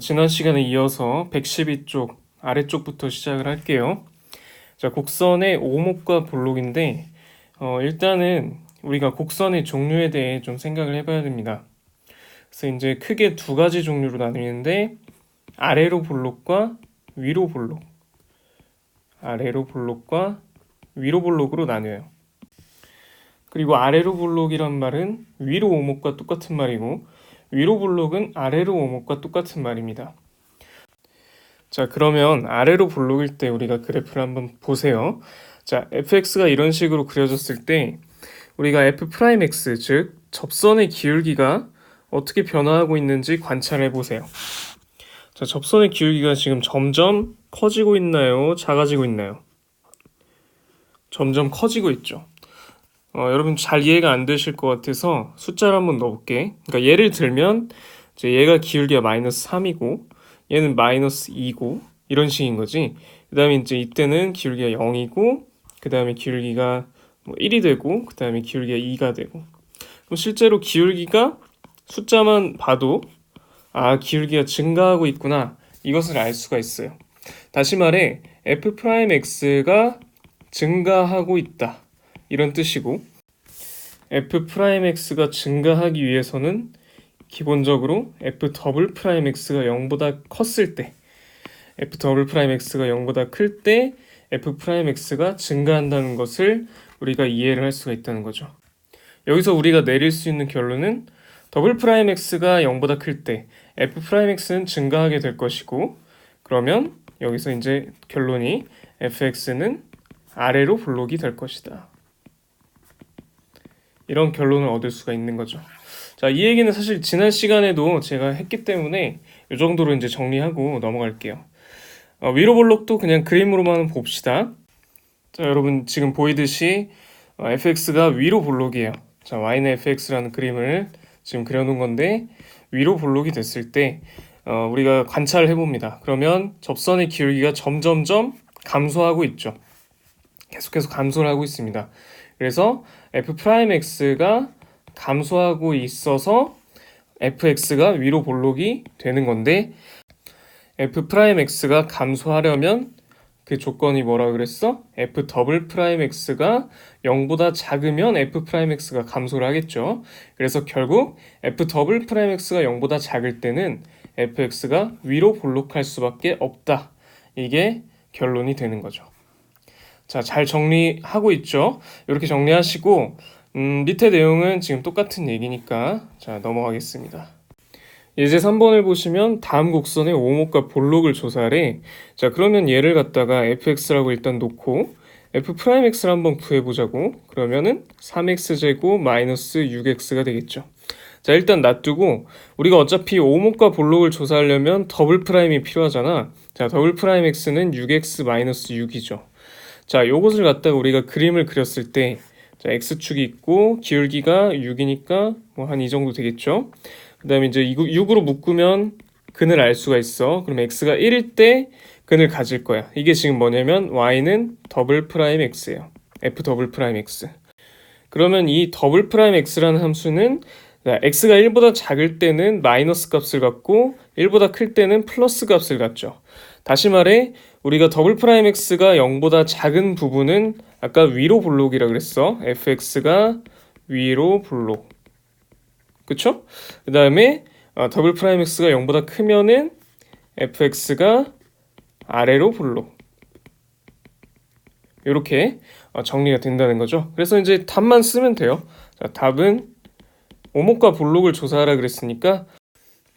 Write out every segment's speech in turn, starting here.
지난 시간에 이어서 112쪽 아래쪽부터 시작을 할게요. 자, 곡선의 오목과 볼록인데 일단은 우리가 곡선의 종류에 대해 좀 생각을 해봐야 됩니다. 그래서 이제 크게 두 가지 종류로 나뉘는데 아래로 볼록과 위로 볼록, 아래로 볼록과 위로 볼록으로 나뉘어요. 그리고 아래로 볼록이란 말은 위로 오목과 똑같은 말이고 위로 볼록은 아래로 오목과 똑같은 말입니다. 자, 그러면 아래로 볼록일 때 우리가 그래프를 한번 보세요. 자, fx가 이런 식으로 그려졌을 때 우리가 f'x, 즉 접선의 기울기가 어떻게 변화하고 있는지 관찰해 보세요. 자, 접선의 기울기가 지금 점점 커지고 있나요? 작아지고 있나요? 점점 커지고 있죠. 여러분 잘 이해가 안 되실 것 같아서 숫자를 한번 넣어볼게. 그러니까 예를 들면 이제 얘가 기울기가 마이너스 3이고 얘는 마이너스 2고 이런 식인 거지. 그 다음에 이제 이때는 기울기가 0이고 그 다음에 기울기가 1이 되고 그 다음에 기울기가 2가 되고. 그럼 실제로 기울기가 숫자만 봐도 기울기가 증가하고 있구나, 이것을 알 수가 있어요. 다시 말해 f'x가 증가하고 있다, 이런 뜻이고, f'x가 증가하기 위해서는 기본적으로 f'x가 0보다 컸을 때, f'x가 0보다 클 때 f'x가 증가한다는 것을 우리가 이해를 할 수가 있다는 거죠. 여기서 우리가 내릴 수 있는 결론은 x가 0보다 클 때 f'x는 증가하게 될 것이고, 그러면 여기서 이제 결론이 fx는 아래로 볼록이 될 것이다, 이런 결론을 얻을 수가 있는 거죠. 자, 이 얘기는 사실 지난 시간에도 제가 했기 때문에 이 정도로 이제 정리하고 넘어갈게요. 위로 볼록도 그냥 그림으로만 봅시다. 자, 여러분 지금 보이듯이 fx가 위로 볼록이에요. 자, y는 fx라는 그림을 지금 그려놓은 건데 위로 볼록이 됐을 때 우리가 관찰을 해봅니다. 그러면 접선의 기울기가 점점점 감소하고 있죠. 계속해서 감소를 하고 있습니다. 그래서 f'x가 감소하고 있어서 fx가 위로 볼록이 되는 건데, f'x가 감소하려면 그 조건이 뭐라 그랬어? f'x가 0보다 작으면 f'x가 감소를 하겠죠. 그래서 결국 f'x가 0보다 작을 때는 fx가 위로 볼록할 수밖에 없다, 이게 결론이 되는 거죠. 자, 잘 정리하고 있죠? 이렇게 정리하시고 밑에 내용은 지금 똑같은 얘기니까 자, 넘어가겠습니다. 예제 3번을 보시면 다음 곡선의 오목과 볼록을 조사하래. 자, 그러면 얘를 갖다가 fx라고 일단 놓고 f'x를 한번 구해보자고. 그러면은 3x제곱 마이너스 6x가 되겠죠. 자, 일단 놔두고 우리가 어차피 오목과 볼록을 조사하려면 더블 프라임이 필요하잖아. 자, 더블 프라임 x는 6x 마이너스 6이죠. 자, 요것을 갖다가 우리가 그림을 그렸을 때, 자, x축이 있고 기울기가 6이니까 뭐 한 이 정도 되겠죠. 그 다음에 이제 6으로 묶으면 근을 알 수가 있어. 그럼 x가 1일 때 근을 가질 거야. 이게 지금 뭐냐면 y는 더블 프라임 x예요. f 더블 프라임 x. 그러면 이 더블 프라임 x라는 함수는 x가 1보다 작을 때는 마이너스 값을 갖고 1보다 클 때는 플러스 값을 갖죠. 다시 말해 우리가 더블 프라임 x가 0보다 작은 부분은 아까 위로 볼록이라 그랬어. fx가 위로 볼록, 그쵸? 그 다음에 더블 프라임 x가 0보다 크면은 fx가 아래로 볼록, 이렇게 정리가 된다는 거죠. 그래서 이제 답만 쓰면 돼요. 자, 답은 오목과 볼록을 조사하라 그랬으니까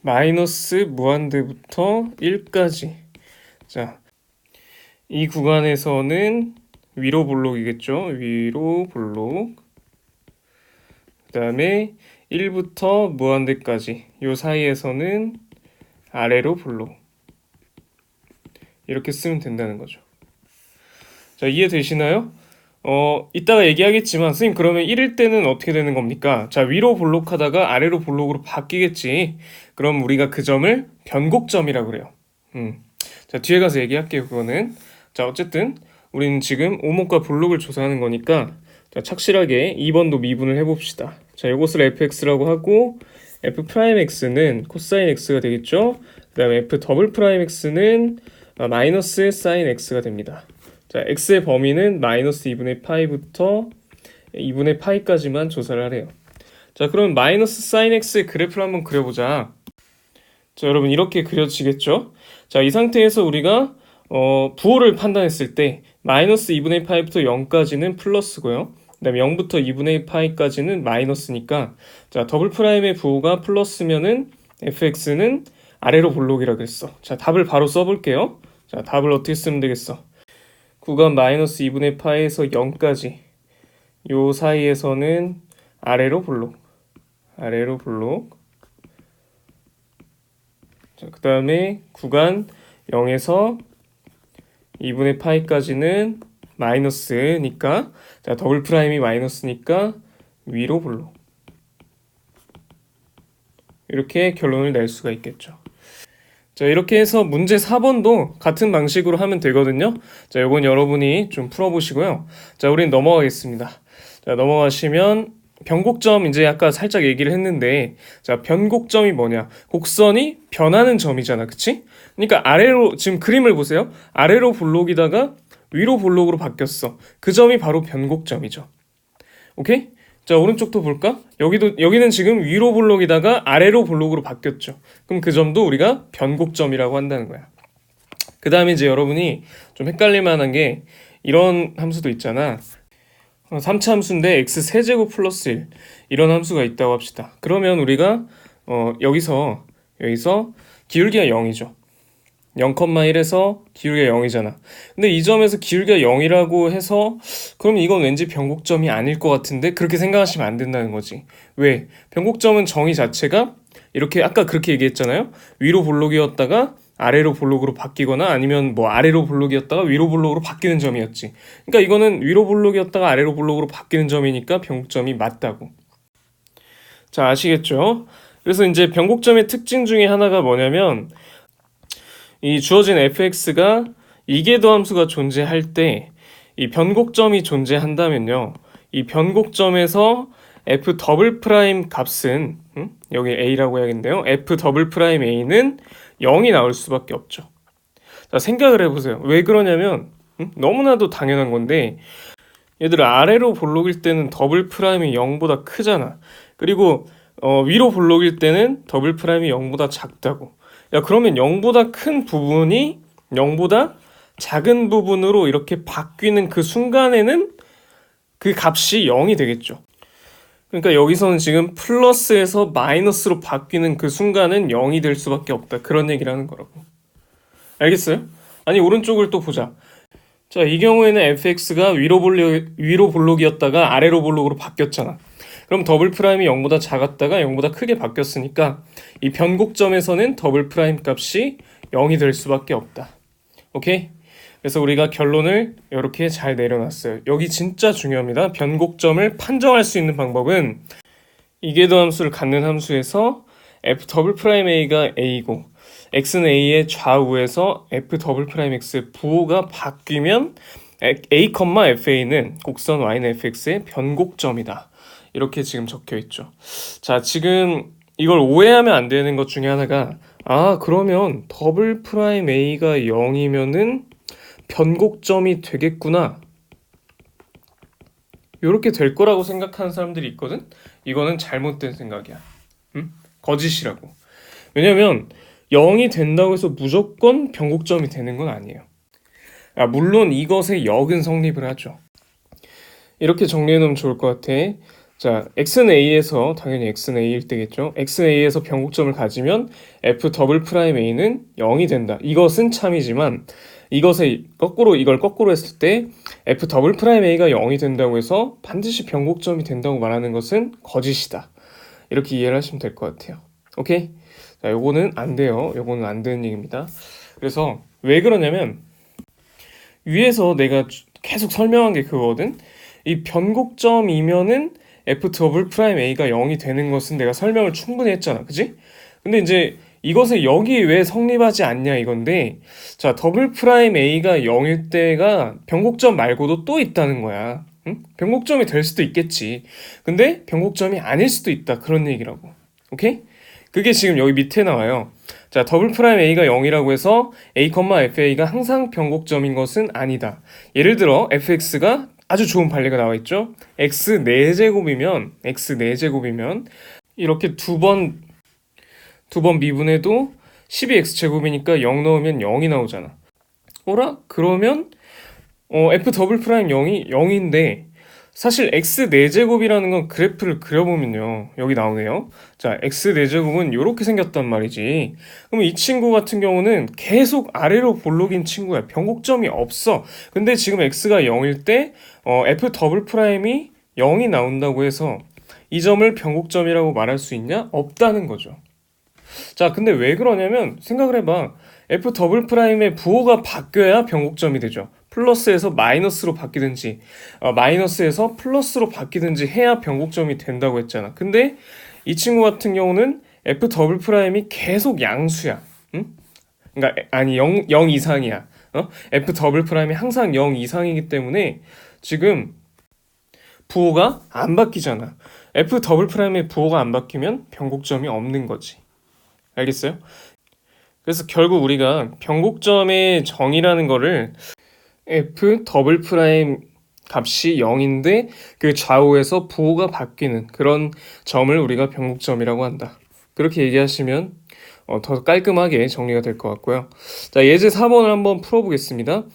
마이너스 무한대부터 1까지. 자, 이 구간에서는 위로 볼록이겠죠. 위로 볼록. 그 다음에 1부터 무한대까지 요 사이에서는 아래로 볼록, 이렇게 쓰면 된다는 거죠. 자, 이해되시나요? 이따가 얘기하겠지만 선생님 그러면 1일 때는 어떻게 되는 겁니까? 자, 위로 볼록하다가 아래로 볼록으로 바뀌겠지. 그럼 우리가 그 점을 변곡점이라고 그래요. 자, 뒤에 가서 얘기할게요, 그거는. 자, 어쨌든 우리는 지금 오목과 볼록을 조사하는 거니까 자, 착실하게 2번도 미분을 해봅시다. 자, 이것을 fx라고 하고 f 프라임 x는 코사인 x가 되겠죠. 그 다음에 f 더블 프라임 x는 마이너스 사인 x가 됩니다. 자, x의 범위는 마이너스 2분의 파이부터 2분의 파이까지만 조사를 하래요. 자, 그럼 마이너스 사인 x의 그래프를 한번 그려보자. 자, 여러분 이렇게 그려지겠죠? 자, 이 상태에서 우리가 부호를 판단했을 때 마이너스 2분의 파이부터 0까지는 플러스고요. 그 다음에 0부터 2분의 파이까지는 마이너스니까 자, 더블 프라임의 부호가 플러스면은 fx는 아래로 볼록이라 그랬어. 자, 답을 바로 써볼게요. 자, 답을 어떻게 쓰면 되겠어? 구간 마이너스 2분의 파이에서 0까지 요 사이에서는 아래로 볼록. 아래로 볼록. 자, 그 다음에 구간 0에서 2분의 파이까지는 마이너스니까 자, 더블 프라임이 마이너스니까 위로 볼록. 이렇게 결론을 낼 수가 있겠죠. 자, 이렇게 해서 문제 4번도 같은 방식으로 하면 되거든요. 자, 이건 여러분이 좀 풀어보시고요. 자, 우린 넘어가겠습니다. 자, 넘어가시면 변곡점 이제 아까 살짝 얘기를 했는데 자, 변곡점이 뭐냐? 곡선이 변하는 점이잖아. 그치? 그러니까 아래로 지금 그림을 보세요. 아래로 볼록이다가 위로 볼록으로 바뀌었어. 그 점이 바로 변곡점이죠. 오케이? 자, 오른쪽도 볼까? 여기는 지금 위로 볼록이다가 아래로 볼록으로 바뀌었죠. 그럼 그 점도 우리가 변곡점이라고 한다는 거야. 그 다음에 이제 여러분이 좀 헷갈릴 만한 게 이런 함수도 있잖아. 3차 함수인데 x 세제곱 플러스 1 이런 함수가 있다고 합시다. 그러면 우리가 여기서 기울기가 0이죠. 0,1에서 기울기가 0이잖아. 근데 이 점에서 기울기가 0이라고 해서 그럼 이건 왠지 변곡점이 아닐 것 같은데 그렇게 생각하시면 안 된다는 거지. 왜? 변곡점은 정의 자체가 이렇게 아까 그렇게 얘기했잖아요. 위로 볼록이었다가 아래로 볼록으로 바뀌거나 아니면 뭐 아래로 볼록이었다가 위로 볼록으로 바뀌는 점이었지. 그러니까 이거는 위로 볼록이었다가 아래로 볼록으로 바뀌는 점이니까 변곡점이 맞다고. 자, 아시겠죠? 그래서 이제 변곡점의 특징 중에 하나가 뭐냐면 이 주어진 fx가 이계도 함수가 존재할 때 이 변곡점이 존재한다면요. 이 변곡점에서 f 더블 프라임 값은 여기 a라고 해야겠는데요. f 더블 프라임 a는 0이 나올 수밖에 없죠. 자, 생각을 해보세요. 왜 그러냐면 너무나도 당연한 건데 얘들아 아래로 볼록일 때는 더블 프라임이 0보다 크잖아. 그리고 위로 볼록일 때는 더블 프라임이 0보다 작다고. 야, 그러면 0보다 큰 부분이 0보다 작은 부분으로 이렇게 바뀌는 그 순간에는 그 값이 0이 되겠죠. 그러니까 여기서는 지금 플러스에서 마이너스로 바뀌는 그 순간은 0이 될 수밖에 없다. 그런 얘기를 하는 거라고. 알겠어요? 아니, 오른쪽을 또 보자. 자, 이 경우에는 fx가 위로 볼록이었다가 아래로 볼록으로 바뀌었잖아. 그럼 더블 프라임이 0보다 작았다가 0보다 크게 바뀌었으니까 이 변곡점에서는 더블 프라임 값이 0이 될 수밖에 없다. 오케이? 그래서 우리가 결론을 이렇게 잘 내려놨어요. 여기 진짜 중요합니다. 변곡점을 판정할 수 있는 방법은 이계도 함수를 갖는 함수에서 f 더블 프라임 a가 a고 x는 a의 좌우에서 f 더블 프라임 x의 부호가 바뀌면 a, fa는 곡선 y는 fx의 변곡점이다. 이렇게 지금 적혀 있죠. 자, 지금 이걸 오해하면 안 되는 것 중에 하나가 그러면 더블 프라임 a가 0이면은 변곡점이 되겠구나. 이렇게 될 거라고 생각하는 사람들이 있거든? 이거는 잘못된 생각이야. 거짓이라고. 왜냐면 0이 된다고 해서 무조건 변곡점이 되는 건 아니에요. 물론 이것의 역은 성립을 하죠. 이렇게 정리해 놓으면 좋을 것 같아. 자, x는 a에서 당연히 x는 a일 때겠죠. x는 a에서 변곡점을 가지면 f 더블 프라임 a는 0이 된다. 이것은 참이지만 이걸 거꾸로 했을 때 f 더블 프라임 a가 0이 된다고 해서 반드시 변곡점이 된다고 말하는 것은 거짓이다. 이렇게 이해를 하시면 될 것 같아요. 오케이? 자, 요거는 안 돼요. 요거는 안 되는 얘기입니다. 그래서 왜 그러냐면 위에서 내가 계속 설명한 게 그거거든. 이 변곡점이면은 f 더블 프라임 a가 0이 되는 것은 내가 설명을 충분히 했잖아. 그지? 근데 이제 이것의 역이 왜 성립하지 않냐 이건데, 자, 더블 프라임 a가 0일 때가 변곡점 말고도 또 있다는 거야. 응? 변곡점이 될 수도 있겠지. 근데 변곡점이 아닐 수도 있다. 그런 얘기라고. 오케이? 그게 지금 여기 밑에 나와요. 자, 더블 프라임 a가 0이라고 해서 a, fa가 항상 변곡점인 것은 아니다. 예를 들어 fx가 아주 좋은 판례가 나와 있죠. x 4제곱이면 이렇게 두 번 미분해도 12x제곱이니까 0 넣으면 0이 나오잖아. 어라? 그러면 f 더블 프라임 0이 0인데 사실 x 4제곱이라는 건 그래프를 그려보면요. 여기 나오네요. 자, x 4제곱은 이렇게 생겼단 말이지. 그럼 이 친구 같은 경우는 계속 아래로 볼록인 친구야. 변곡점이 없어. 근데 지금 x가 0일 때 f 더블 프라임이 0이 나온다고 해서 이 점을 변곡점이라고 말할 수 있냐? 없다는 거죠. 자, 근데 왜 그러냐면 생각을 해봐. f 더블 프라임의 부호가 바뀌어야 변곡점이 되죠. 플러스에서 마이너스로 바뀌든지 마이너스에서 플러스로 바뀌든지 해야 변곡점이 된다고 했잖아. 근데 이 친구 같은 경우는 f 더블 프라임이 계속 양수야. 응? 그러니까 아니 0 이상이야. f 더블 프라임이 항상 0 이상이기 때문에 지금 부호가 안 바뀌잖아. f 더블 프라임의 부호가 안 바뀌면 변곡점이 없는 거지. 알겠어요? 그래서 결국 우리가 변곡점의 정의라는 거를 f 더블 프라임 값이 0인데 그 좌우에서 부호가 바뀌는 그런 점을 우리가 변곡점이라고 한다. 그렇게 얘기하시면 더 깔끔하게 정리가 될 것 같고요. 자, 예제 4번을 한번 풀어보겠습니다.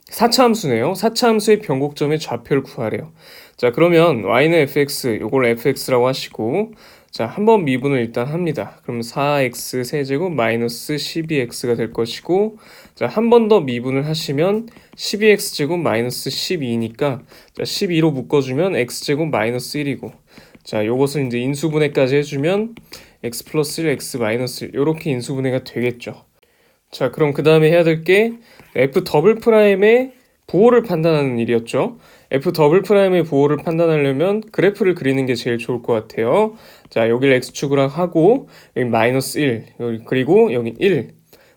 4차 함수네요. 4차 함수의 변곡점의 좌표를 구하래요. 자, 그러면 y는 fx, 요걸 fx라고 하시고 자, 한번 미분을 일단 합니다. 그럼 4x 세제곱 마이너스 12x가 될 것이고 자, 한 번 더 미분을 하시면 12x 제곱 마이너스 12니까 자, 12로 묶어주면 x 제곱 마이너스 1이고 자, 요것을 이제 인수분해까지 해주면 x 플러스 1, x 마이너스 1 요렇게 인수분해가 되겠죠. 자, 그럼 그 다음에 해야 될 게 f 더블 프라임의 부호를 판단하는 일이었죠. f 더블 프라임의 부호를 판단하려면 그래프를 그리는 게 제일 좋을 것 같아요. 자, 여기를 x축으로 하고 여기 마이너스 1 그리고 여기 1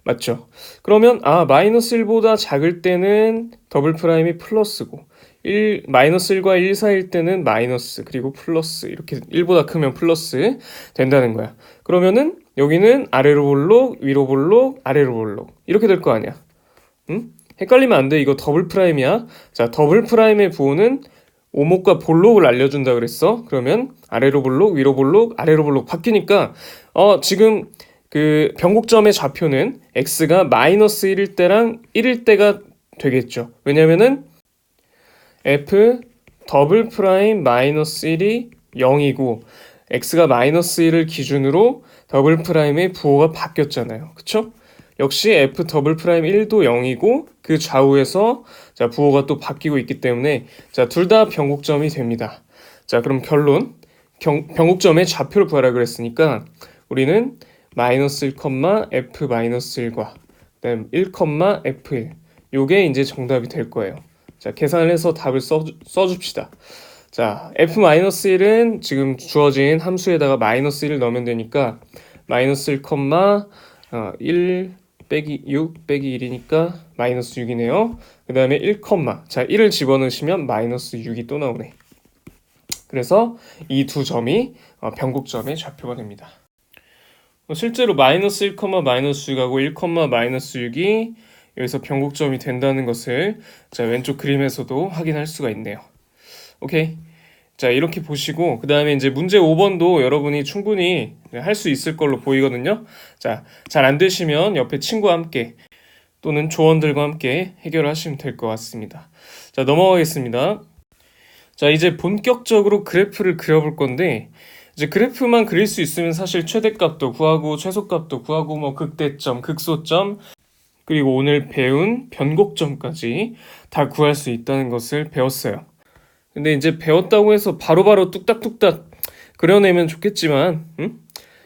맞죠? 그러면 마이너스 1보다 작을 때는 더블 프라임이 플러스고 마이너스 1과 1 사이일 때는 마이너스 그리고 플러스 이렇게 1보다 크면 플러스 된다는 거야. 그러면은 여기는 아래로 볼록 위로 볼록 아래로 볼록 이렇게 될 거 아니야. 응? 헷갈리면 안 돼. 이거 더블 프라임이야. 자, 더블 프라임의 부호는 오목과 볼록을 알려준다 그랬어. 그러면 아래로 볼록, 위로 볼록, 아래로 볼록 바뀌니까 지금 그 변곡점의 좌표는 x가 마이너스 1일 때랑 1일 때가 되겠죠. 왜냐면은 f 더블 프라임 마이너스 1이 0이고 x가 마이너스 1을 기준으로 더블 프라임의 부호가 바뀌었잖아요. 그쵸? 역시 f 더블 프라임 1도 0이고 그 좌우에서 자, 부호가 또 바뀌고 있기 때문에 자, 둘 다 변곡점이 됩니다. 자, 그럼 결론 변곡점의 좌표를 구하라 그랬으니까 우리는 마이너스 1, f 마이너스 1과 그다음 1, f1 요게 이제 정답이 될 거예요. 자, 계산을 해서 답을 써줍시다. 자, f 마이너스 1은 지금 주어진 함수에다가 마이너스 1을 넣으면 되니까 마이너스 1, 1 빼기 6 빼기 1이니까 마이너스 6이네요. 그 다음에 1, 자 1을 집어넣으시면 마이너스 6이 또 나오네. 그래서 이 두 점이 변곡점의 좌표가 됩니다. 실제로 마이너스 1, 마이너스 6하고 1, 마이너스 6이 여기서 변곡점이 된다는 것을 자, 왼쪽 그림에서도 확인할 수가 있네요. 오케이. 자, 이렇게 보시고 그 다음에 이제 문제 5번도 여러분이 충분히 할 수 있을 걸로 보이거든요. 자, 잘 안 되시면 옆에 친구와 함께 또는 조원들과 함께 해결하시면 될 것 같습니다. 자, 넘어가겠습니다. 자, 이제 본격적으로 그래프를 그려볼 건데 이제 그래프만 그릴 수 있으면 사실 최대값도 구하고 최소값도 구하고 뭐 극대점, 극소점 그리고 오늘 배운 변곡점까지 다 구할 수 있다는 것을 배웠어요. 근데 이제 배웠다고 해서 바로바로 뚝딱뚝딱 그려내면 좋겠지만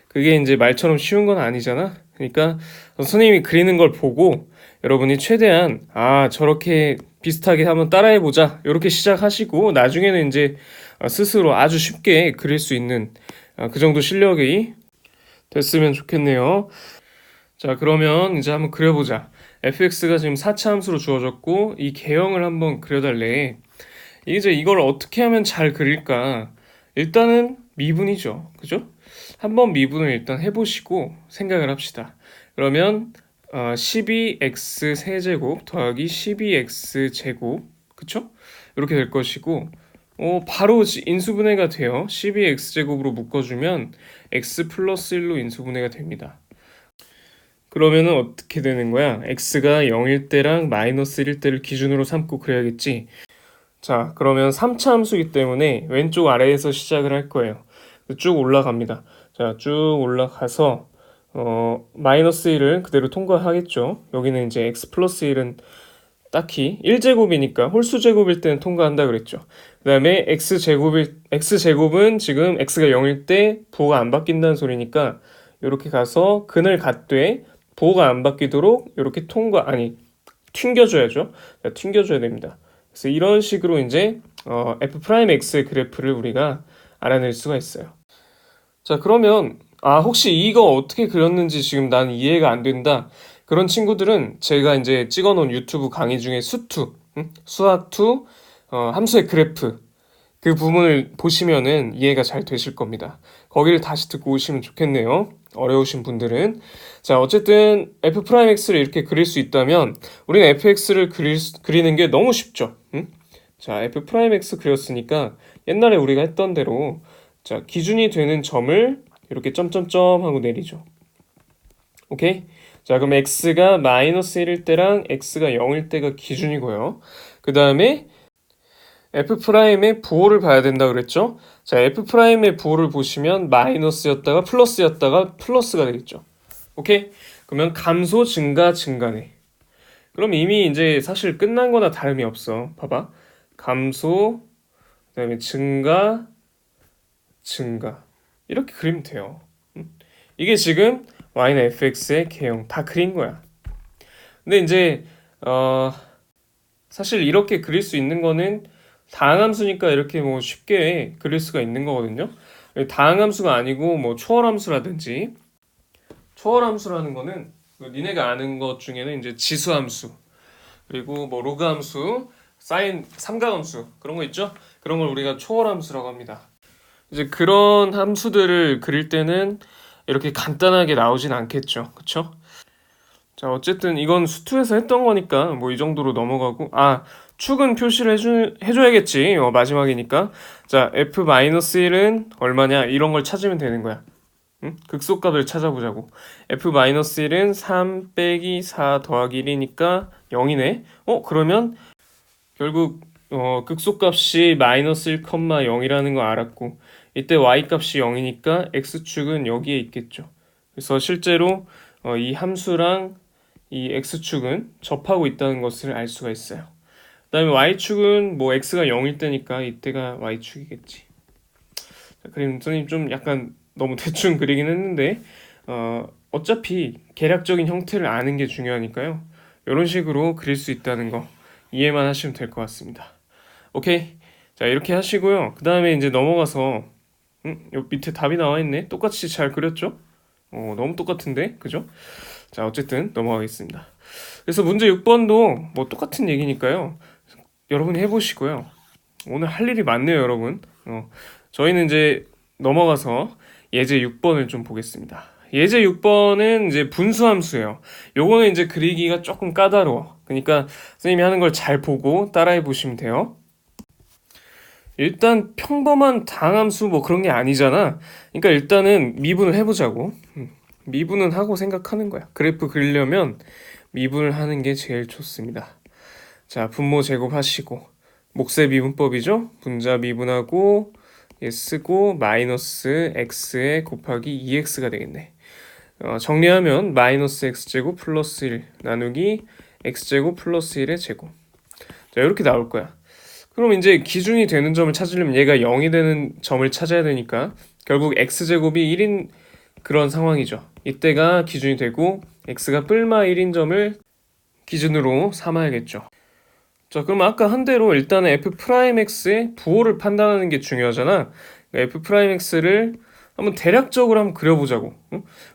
그게 이제 말처럼 쉬운 건 아니잖아. 그러니까 선생님이 그리는 걸 보고 여러분이 최대한 저렇게 비슷하게 한번 따라해보자 이렇게 시작하시고 나중에는 이제 스스로 아주 쉽게 그릴 수 있는 그 정도 실력이 됐으면 좋겠네요. 자, 그러면 이제 한번 그려보자. fx가 지금 4차 함수로 주어졌고 이 개형을 한번 그려달래. 이제 이걸 어떻게 하면 잘 그릴까? 일단은 미분이죠. 그죠? 한번 미분을 일단 해보시고 생각을 합시다. 그러면 12x 세제곱 더하기 12x 제곱, 그쵸? 이렇게 될 것이고, 바로 인수분해가 돼요. 12x 제곱으로 묶어주면 x 플러스 1로 인수분해가 됩니다. 그러면은 어떻게 되는 거야? x가 0일 때랑 마이너스 1일 때를 기준으로 삼고 그래야겠지. 자, 그러면 3차 함수이기 때문에 왼쪽 아래에서 시작을 할 거예요. 쭉 올라갑니다. 자, 쭉 올라가서 마이너스 1을 그대로 통과하겠죠. 여기는 이제 x 플러스 1은 딱히 1제곱이니까 홀수제곱일 때는 통과한다 그랬죠. 그 다음에 x제곱은 지금 x가 0일 때 부호가 안 바뀐다는 소리니까 이렇게 가서 근을 갖되 부호가 안 바뀌도록 이렇게 튕겨줘야죠. 튕겨줘야 됩니다. 그래서 이런 식으로 이제 f'x의 그래프를 우리가 알아낼 수가 있어요. 자, 그러면 혹시 이거 어떻게 그렸는지 지금 난 이해가 안 된다. 그런 친구들은 제가 이제 찍어놓은 유튜브 강의 중에 수학2 함수의 그래프 그 부분을 보시면은 이해가 잘 되실 겁니다. 거기를 다시 듣고 오시면 좋겠네요. 어려우신 분들은. 자, 어쨌든 f'x를 이렇게 그릴 수 있다면 우리는 fx를 그리는 게 너무 쉽죠. 자, f'x 그렸으니까 옛날에 우리가 했던 대로 자, 기준이 되는 점을 이렇게 점점점 하고 내리죠. 오케이? 자, 그럼 x가 마이너스 1일 때랑 x가 0일 때가 기준이고요. 그 다음에 f'의 부호를 봐야 된다 그랬죠? 자, f'의 부호를 보시면 마이너스였다가 플러스였다가 플러스가 되겠죠. 오케이? 그러면 감소, 증가, 증가네. 그럼 이미 이제 사실 끝난 거나 다름이 없어. 봐봐. 감소, 그 다음에 증가, 증가. 이렇게 그리면 돼요. 이게 지금 y는 fx의 개형 다 그린 거야. 근데 이제 사실 이렇게 그릴 수 있는 거는 다항함수니까 이렇게 뭐 쉽게 그릴 수가 있는 거거든요. 다항함수가 아니고 뭐 초월함수라든지 초월함수라는 거는 니네가 아는 것 중에는 이제 지수함수 그리고 뭐 로그함수, 사인 삼각함수 그런 거 있죠? 그런 걸 우리가 초월함수라고 합니다. 이제 그런 함수들을 그릴 때는 이렇게 간단하게 나오진 않겠죠. 그쵸? 자, 어쨌든 이건 수투에서 했던 거니까 뭐 이 정도로 넘어가고 축은 표시를 해줘야겠지. 마지막이니까. 자, f-1은 얼마냐? 이런 걸 찾으면 되는 거야. 응? 극소값을 찾아보자고. f-1은 3 빼기 4 더하기 1이니까 0이네. 그러면 결국 극소값이 마이너스 1,0이라는 거 알았고 이때 y값이 0이니까 x축은 여기에 있겠죠. 그래서 실제로 이 함수랑 이 x축은 접하고 있다는 것을 알 수가 있어요. 그 다음에 y축은 뭐 x가 0일 때니까 이때가 y축이겠지. 자, 그림 선생님 좀 약간 너무 대충 그리긴 했는데 어차피 계략적인 형태를 아는 게 중요하니까요. 이런 식으로 그릴 수 있다는 거 이해만 하시면 될 것 같습니다. 오케이. 자, 이렇게 하시고요. 그 다음에 이제 넘어가서 요 밑에 답이 나와 있네. 똑같이 잘 그렸죠? 너무 똑같은데, 그죠? 자, 어쨌든 넘어가겠습니다. 그래서 문제 6번도 뭐 똑같은 얘기니까요. 여러분이 해보시고요. 오늘 할 일이 많네요, 여러분. 저희는 이제 넘어가서 예제 6번을 좀 보겠습니다. 예제 6번은 이제 분수함수예요. 요거는 이제 그리기가 조금 까다로워. 그러니까 선생님이 하는 걸 잘 보고 따라해 보시면 돼요. 일단 평범한 다항함수 뭐 그런 게 아니잖아. 그러니까 일단은 미분을 해보자고. 미분은 하고 생각하는 거야. 그래프 그리려면 미분을 하는 게 제일 좋습니다. 자, 분모 제곱하시고 몫의 미분법이죠. 분자 미분하고 쓰고 마이너스 x에 곱하기 2x가 되겠네. 정리하면 마이너스 x제곱 플러스 1 나누기 x제곱 플러스 1의 제곱. 자, 이렇게 나올 거야. 그럼 이제 기준이 되는 점을 찾으려면 얘가 0이 되는 점을 찾아야 되니까 결국 x제곱이 1인 그런 상황이죠. 이때가 기준이 되고 x가 뿔마 1인 점을 기준으로 삼아야겠죠. 자, 그럼 아까 한 대로 일단은 f'x의 부호를 판단하는 게 중요하잖아. f'x를 한번 대략적으로 한번 그려보자고.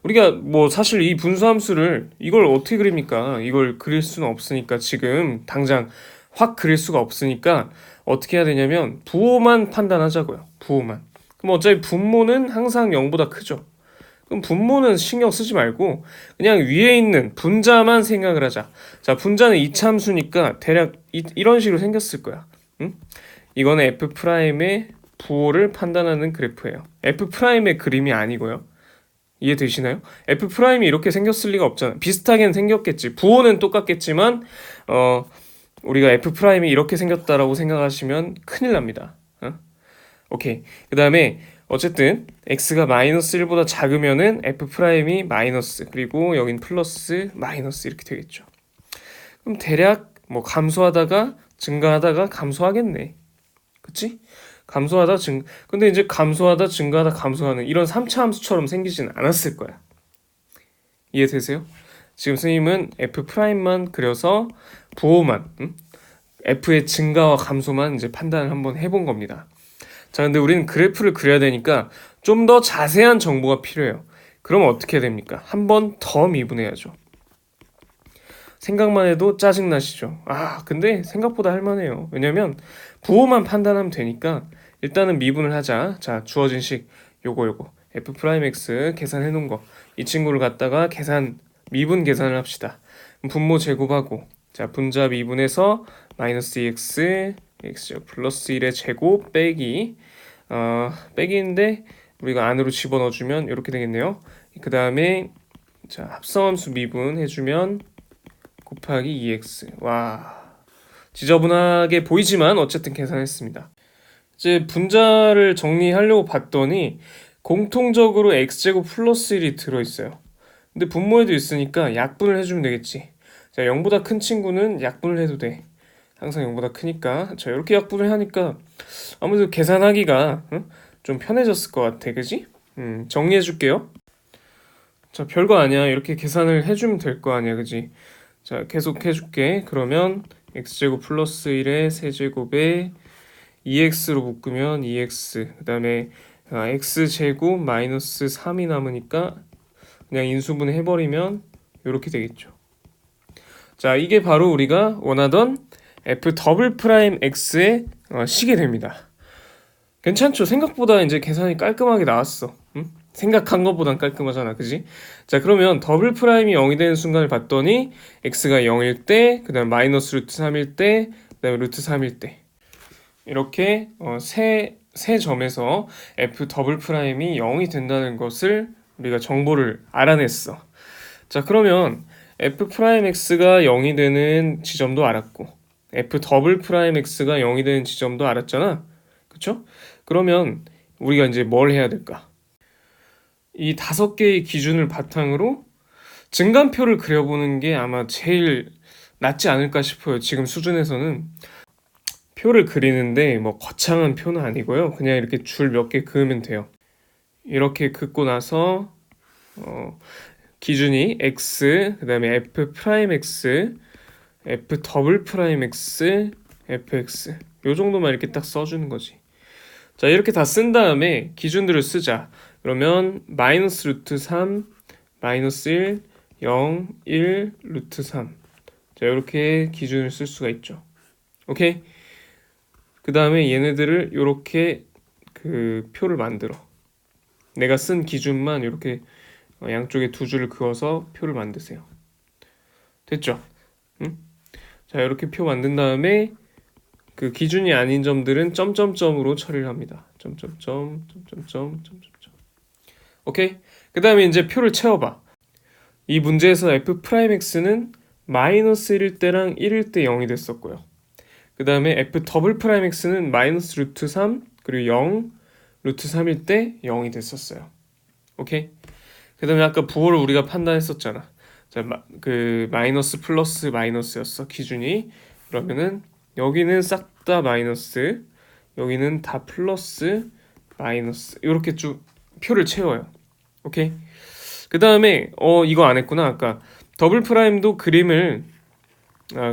우리가 뭐 사실 이 분수함수를 이걸 어떻게 그립니까? 이걸 그릴 수는 없으니까 지금 당장 확 그릴 수가 없으니까 어떻게 해야 되냐면 부호만 판단하자고요. 부호만. 그럼 어차피 분모는 항상 0보다 크죠. 그럼 분모는 신경 쓰지 말고 그냥 위에 있는 분자만 생각을 하자. 자, 분자는 이차함수니까 대략 이런 식으로 생겼을 거야. 응? 이거는 F'의 부호를 판단하는 그래프예요. F'의 그림이 아니고요. 이해되시나요? F'이 이렇게 생겼을 리가 없잖아. 비슷하게는 생겼겠지. 부호는 똑같겠지만 우리가 F'이 이렇게 생겼다라고 생각하시면 큰일 납니다. 오케이. 그 다음에 어쨌든 x가 마이너스 1보다 작으면은 F'이 마이너스 그리고 여긴 플러스 마이너스 이렇게 되겠죠. 그럼 대략 뭐 감소하다가 증가하다가 감소하겠네. 그치? 감소하다 근데 이제 감소하다 증가하다 감소하는 이런 3차 함수처럼 생기진 않았을 거야. 이해되세요? 지금 선생님은 F'만 그려서 부호만 F의 증가와 감소만 이제 판단을 한번 해본 겁니다. 자, 근데 우리는 그래프를 그려야 되니까 좀 더 자세한 정보가 필요해요. 그럼 어떻게 해야 됩니까? 한 번 더 미분해야죠. 생각만 해도 짜증나시죠? 근데 생각보다 할만해요. 왜냐면 부호만 판단하면 되니까 일단은 미분을 하자. 자, 주어진 식 요거 F'X 계산해 놓은 거 이 친구를 갖다가 미분 계산을 합시다. 분모 제곱하고 자, 분자 미분해서 마이너스 2x x 플러스 1의 제곱 빼기인데 우리가 안으로 집어넣어주면 이렇게 되겠네요. 그 다음에 자, 합성함수 미분 해주면 곱하기 2x. 와, 지저분하게 보이지만 어쨌든 계산했습니다. 이제 분자를 정리하려고 봤더니 공통적으로 x제곱 플러스 1이 들어있어요. 근데 분모에도 있으니까 약분을 해주면 되겠지. 자, 0보다 큰 친구는 약분을 해도 돼. 항상 0보다 크니까. 자, 이렇게 약분을 하니까 아무래도 계산하기가 좀 편해졌을 것 같아. 그지? 정리해 줄게요. 자, 별거 아니야. 이렇게 계산을 해주면 될 거 아니야. 그지? 자, 계속 해줄게. 그러면 x제곱 플러스 1의 세제곱에 2x로 묶으면 2x 그 다음에 x제곱 마이너스 3이 남으니까 그냥 인수분 해버리면 이렇게 되겠죠. 자, 이게 바로 우리가 원하던 f 더블 프라임 x의 식이 됩니다. 괜찮죠? 생각보다 이제 계산이 깔끔하게 나왔어. 생각한 것보단 깔끔하잖아, 그지? 자, 그러면 더블 프라임이 0이 되는 순간을 봤더니 x가 0일 때, 그 다음 마이너스 루트 3일 때, 그 다음에 루트 3일 때 이렇게 세 점에서 f 더블 프라임이 0이 된다는 것을 우리가 정보를 알아냈어. 자, 그러면 f 프라임 x가 0이 되는 지점도 알았고 f 더블 프라임 x가 0이 되는 지점도 알았잖아. 그쵸? 그러면 우리가 이제 뭘 해야 될까? 이 5개의 기준을 바탕으로 증간표를 그려보는 게 아마 제일 낫지 않을까 싶어요. 지금 수준에서는 표를 그리는데 뭐 거창한 표는 아니고요. 그냥 이렇게 줄 몇 개 그으면 돼요. 이렇게 긋고 나서 기준이 x, 그 다음에 f 프라임 x, f 더블 프라임 x, fx 요 정도만 이렇게 딱 써주는 거지. 자, 이렇게 다 쓴 다음에 기준들을 쓰자. 그러면 마이너스 루트 3, 마이너스 1, 0, 1, 루트 3. 자, 이렇게 기준을 쓸 수가 있죠. 오케이? 그 다음에 얘네들을 이렇게 그 표를 만들어. 내가 쓴 기준만 이렇게 양쪽에 두 줄을 그어서 표를 만드세요. 됐죠? 응? 자, 이렇게 표 만든 다음에 그 기준이 아닌 점들은 점점점으로 처리를 합니다. 점점점, 점점점, 점점점. 오케이? 그 다음에 이제 표를 채워봐. 이 문제에서 f'x는 마이너스 1일 때랑 1일 때 0이 됐었고요. 그 다음에 f 더블 프라임 x는 마이너스 루트 3 그리고 0 루트 3일 때 0이 됐었어요. 오케이? 그 다음에 아까 부호를 우리가 판단했었잖아. 자, 그 마이너스 플러스 마이너스였어 기준이. 그러면은 여기는 싹 다 마이너스, 여기는 다 플러스 마이너스 이렇게 쭉 표를 채워요. 오케이? 그 다음에 이거 안 했구나. 아까 더블 프라임도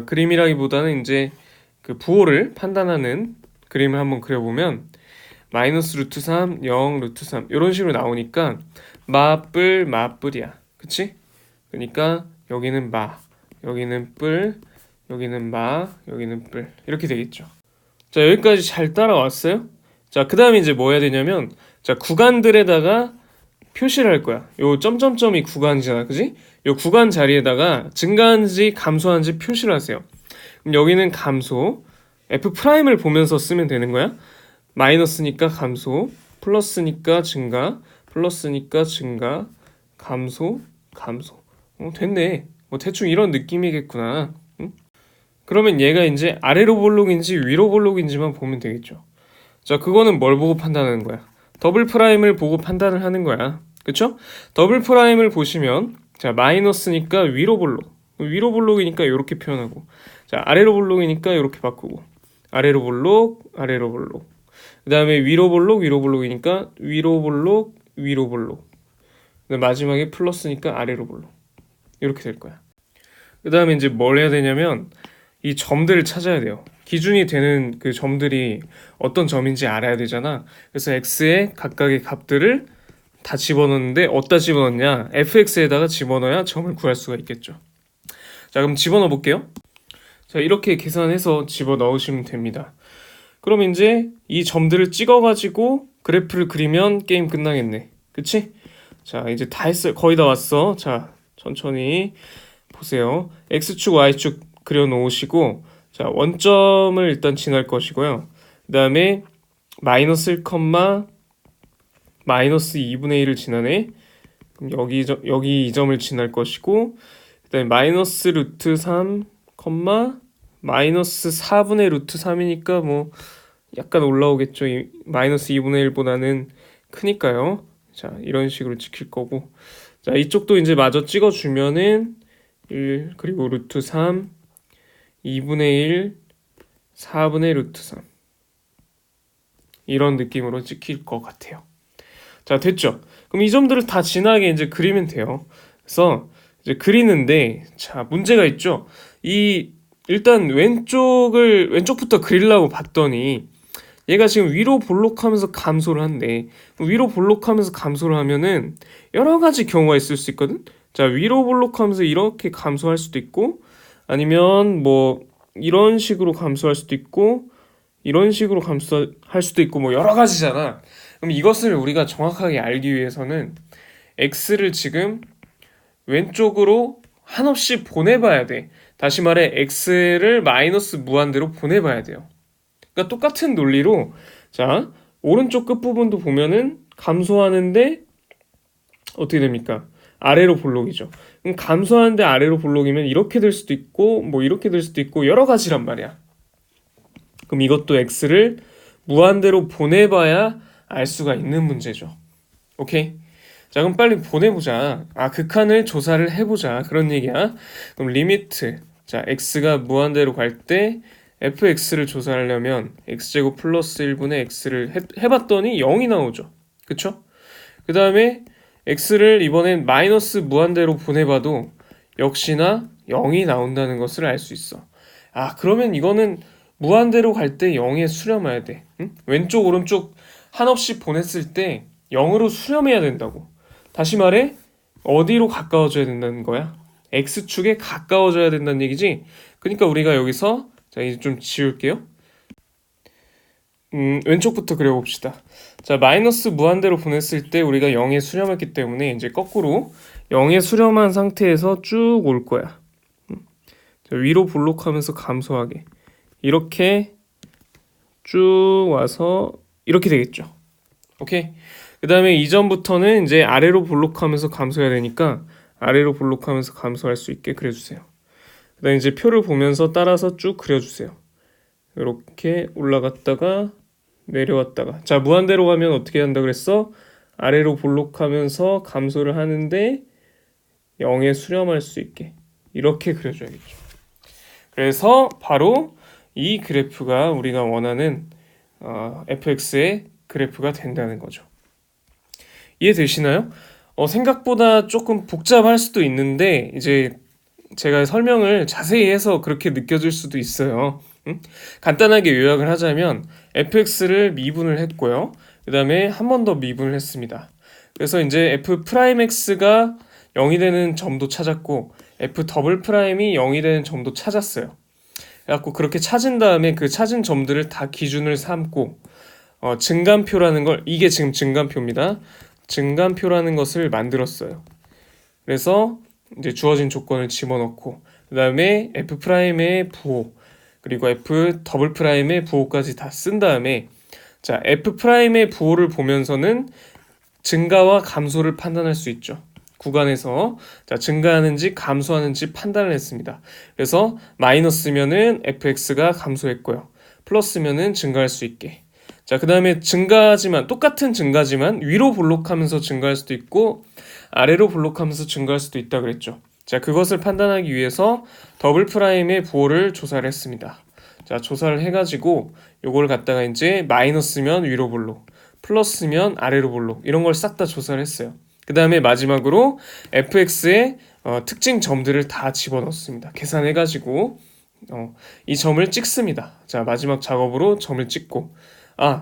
그림이라기보다는 이제 그 부호를 판단하는 그림을 한번 그려보면 마이너스 루트 3, 0, 루트 3 이런 식으로 나오니까 마뿔이야. 그치? 그러니까 여기는 마, 여기는 뿔, 여기는 마, 여기는 뿔 이렇게 되겠죠. 자, 여기까지 잘 따라왔어요? 자, 그 다음에 이제 뭐 해야 되냐면, 자, 구간들에다가 표시를 할 거야. 요 점점점이 구간이잖아, 그지? 요 구간 자리에다가 증가한지 감소한지 표시를 하세요. 그럼 여기는 감소, F'을 보면서 쓰면 되는 거야. 마이너스니까 감소, 플러스니까 증가, 플러스니까 증가, 감소, 감소. 됐네. 뭐 대충 이런 느낌이겠구나. 응? 그러면 얘가 이제 아래로 볼록인지 위로 볼록인지만 보면 되겠죠. 자, 그거는 뭘 보고 판단하는 거야? 더블 프라임을 보고 판단을 하는 거야. 그쵸? 더블 프라임을 보시면, 자, 마이너스니까 위로 볼록. 위로 볼록이니까 이렇게 표현하고, 자, 아래로 볼록이니까 이렇게 바꾸고, 아래로 볼록, 아래로 볼록. 그 다음에 위로 볼록, 위로 볼록이니까 위로 볼록, 위로 볼록. 그다음 마지막에 플러스니까 아래로 볼록. 이렇게 될 거야. 그 다음에 이제 뭘 해야 되냐면, 이 점들을 찾아야 돼요. 기준이 되는 그 점들이 어떤 점인지 알아야 되잖아. 그래서 x의 각각의 값들을 다 집어넣는데 어디다 집어넣냐? fx에다가 집어넣어야 점을 구할 수가 있겠죠. 자, 그럼 집어넣어 볼게요. 자, 이렇게 계산해서 집어넣으시면 됩니다. 그럼 이제 이 점들을 찍어가지고 그래프를 그리면 게임 끝나겠네. 그치? 자, 이제 다 했어요. 거의 다 왔어. 자, 천천히 보세요. x축, y축 그려놓으시고, 자, 원점을 일단 지날 것이고요. 그 다음에 마이너스 1, 마이너스 2분의 1을 지나네. 그럼 여기 이 점을 지날 것이고, 그 다음에 마이너스 루트 3, 마이너스 4분의 루트 3이니까 뭐 약간 올라오겠죠. 마이너스 2분의 1보다는 크니까요. 자, 이런 식으로 찍힐 거고, 자, 이쪽도 이제 마저 찍어주면은 1 그리고 루트 3 2분의 1 4분의 루트 3 이런 느낌으로 찍힐 것 같아요. 자, 됐죠? 그럼 이 점들을 다 진하게 이제 그리면 돼요. 그래서 이제 그리는데, 자, 문제가 있죠. 일단 왼쪽부터 그리려고 봤더니 얘가 지금 위로 볼록하면서 감소를 한대. 위로 볼록하면서 감소를 하면은 여러 가지 경우가 있을 수 있거든. 자, 위로 볼록하면서 이렇게 감소할 수도 있고, 아니면 뭐 이런 식으로 감소할 수도 있고, 이런 식으로 감소할 수도 있고, 뭐 여러 가지잖아. 그럼 이것을 우리가 정확하게 알기 위해서는 x를 지금 왼쪽으로 한없이 보내봐야 돼. 다시 말해 x를 마이너스 무한대로 보내봐야 돼요. 그러니까 똑같은 논리로, 자, 오른쪽 끝부분도 보면은 감소하는데 어떻게 됩니까? 아래로 볼록이죠. 그럼 감소하는데 아래로 볼록이면 이렇게 될 수도 있고, 뭐 이렇게 될 수도 있고, 여러 가지란 말이야. 그럼 이것도 x를 무한대로 보내봐야 알 수가 있는 문제죠. 오케이? 자, 그럼 빨리 보내보자. 극한을 조사를 해보자. 그런 얘기야. 그럼 리미트. 자, x가 무한대로 갈 때 fx를 조사하려면 x제곱 플러스 1분의 x를 해봤더니 0이 나오죠. 그쵸? 그 다음에 x를 이번엔 마이너스 무한대로 보내봐도 역시나 0이 나온다는 것을 알 수 있어. 그러면 이거는 무한대로 갈 때 0에 수렴해야 돼. 응? 왼쪽 오른쪽 한없이 보냈을 때 0으로 수렴해야 된다고. 다시 말해, 어디로 가까워져야 된다는 거야? x축에 가까워져야 된다는 얘기지. 그러니까 우리가 여기서, 자, 이제 좀 지울게요. 왼쪽부터 그려봅시다. 자, 마이너스 무한대로 보냈을 때 우리가 0에 수렴했기 때문에 이제 거꾸로 0에 수렴한 상태에서 쭉 올 거야. 자, 위로 볼록하면서 감소하게. 이렇게 쭉 와서 이렇게 되겠죠. 오케이? 그 다음에 이전부터는 이제 아래로 볼록하면서 감소해야 되니까 아래로 볼록하면서 감소할 수 있게 그려주세요. 그 다음에 이제 표를 보면서 따라서 쭉 그려주세요. 이렇게 올라갔다가 내려왔다가, 자, 무한대로 가면 어떻게 한다 그랬어? 아래로 볼록하면서 감소를 하는데 0에 수렴할 수 있게 이렇게 그려줘야겠죠. 그래서 바로 이 그래프가 우리가 원하는 fx의 그래프가 된다는 거죠. 이해되시나요? 생각보다 조금 복잡할 수도 있는데 이제 제가 설명을 자세히 해서 그렇게 느껴질 수도 있어요. 응? 간단하게 요약을 하자면 fx를 미분을 했고요. 그 다음에 한 번 더 미분을 했습니다. 그래서 이제 f'x가 0이 되는 점도 찾았고 f 더블 프라임이 0이 되는 점도 찾았어요. 그래갖고 그렇게 찾은 다음에 그 찾은 점들을 다 기준을 삼고 증감표라는 걸, 이게 지금 증감표입니다. 증감표라는 것을 만들었어요. 그래서 이제 주어진 조건을 집어넣고 그 다음에 F'의 부호 그리고 F'의 부호까지 다 쓴 다음에 자 F'의 부호를 보면서는 증가와 감소를 판단할 수 있죠. 구간에서 자 증가하는지 감소하는지 판단을 했습니다. 그래서 마이너스면은 fx가 감소했고요. 플러스면은 증가할 수 있게. 자, 그 다음에 증가지만 똑같은 증가지만 위로 볼록하면서 증가할 수도 있고 아래로 볼록하면서 증가할 수도 있다 그랬죠. 자, 그것을 판단하기 위해서 더블 프라임의 부호를 조사를 했습니다. 자, 조사를 해가지고 요걸 갖다가 이제 마이너스면 위로 볼록, 플러스면 아래로 볼록 이런 걸 싹 다 조사를 했어요. 그 다음에 마지막으로 fx의 특징 점들을 다 집어넣습니다. 계산해가지고 이 점을 찍습니다. 자, 마지막 작업으로 점을 찍고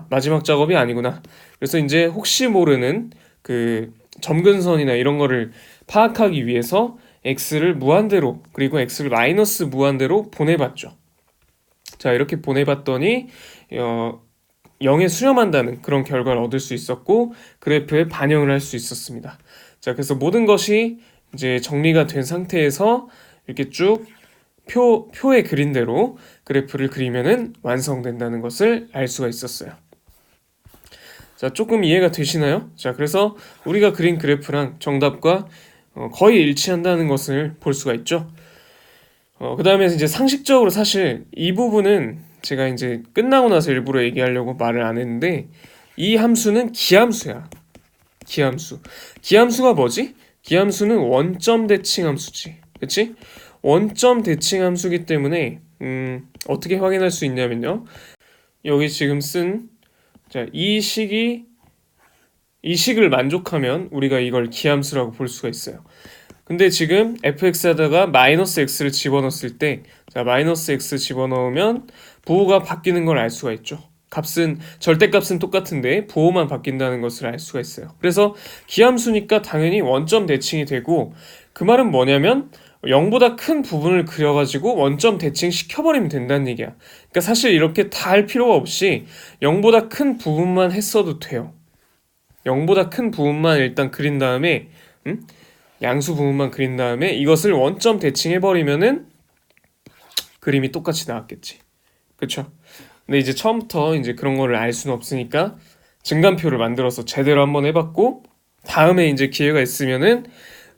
마지막 작업이 아니구나. 그래서 이제 혹시 모르는 그 점근선이나 이런 거를 파악하기 위해서 x를 무한대로 그리고 x를 마이너스 무한대로 보내봤죠. 자, 이렇게 보내봤더니 0에 수렴한다는 그런 결과를 얻을 수 있었고 그래프에 반영을 할 수 있었습니다. 자, 그래서 모든 것이 이제 정리가 된 상태에서 이렇게 쭉 표에 그린 대로 그래프를 그리면은 완성된다는 것을 알 수가 있었어요. 자, 조금 이해가 되시나요? 자, 그래서 우리가 그린 그래프랑 정답과 거의 일치한다는 것을 볼 수가 있죠. 그 다음에 이제 상식적으로 사실 이 부분은 제가 이제 끝나고 나서 일부러 얘기하려고 말을 안 했는데 이 함수는 기함수야. 기함수. 기함수가 뭐지? 기함수는 원점 대칭 함수지. 그치? 원점 대칭 함수기 때문에 어떻게 확인할 수 있냐면요. 여기 지금 쓴 이 식을 만족하면 우리가 이걸 기함수라고 볼 수가 있어요. 근데 지금 fx에다가 마이너스 x를 집어넣었을 때 마이너스 x 집어넣으면 부호가 바뀌는 걸 알 수가 있죠. 절대값은 똑같은데 부호만 바뀐다는 것을 알 수가 있어요. 그래서 기함수니까 당연히 원점 대칭이 되고 그 말은 뭐냐면 0보다 큰 부분을 그려가지고 원점 대칭 시켜버리면 된다는 얘기야. 그러니까 사실 이렇게 다 할 필요가 없이 0보다 큰 부분만 했어도 돼요. 0보다 큰 부분만 일단 그린 다음에 양수 부분만 그린 다음에 이것을 원점 대칭해버리면은 그림이 똑같이 나왔겠지. 그쵸? 근데 이제 처음부터 이제 그런 거를 알 수는 없으니까 증감표를 만들어서 제대로 한번 해봤고 다음에 이제 기회가 있으면은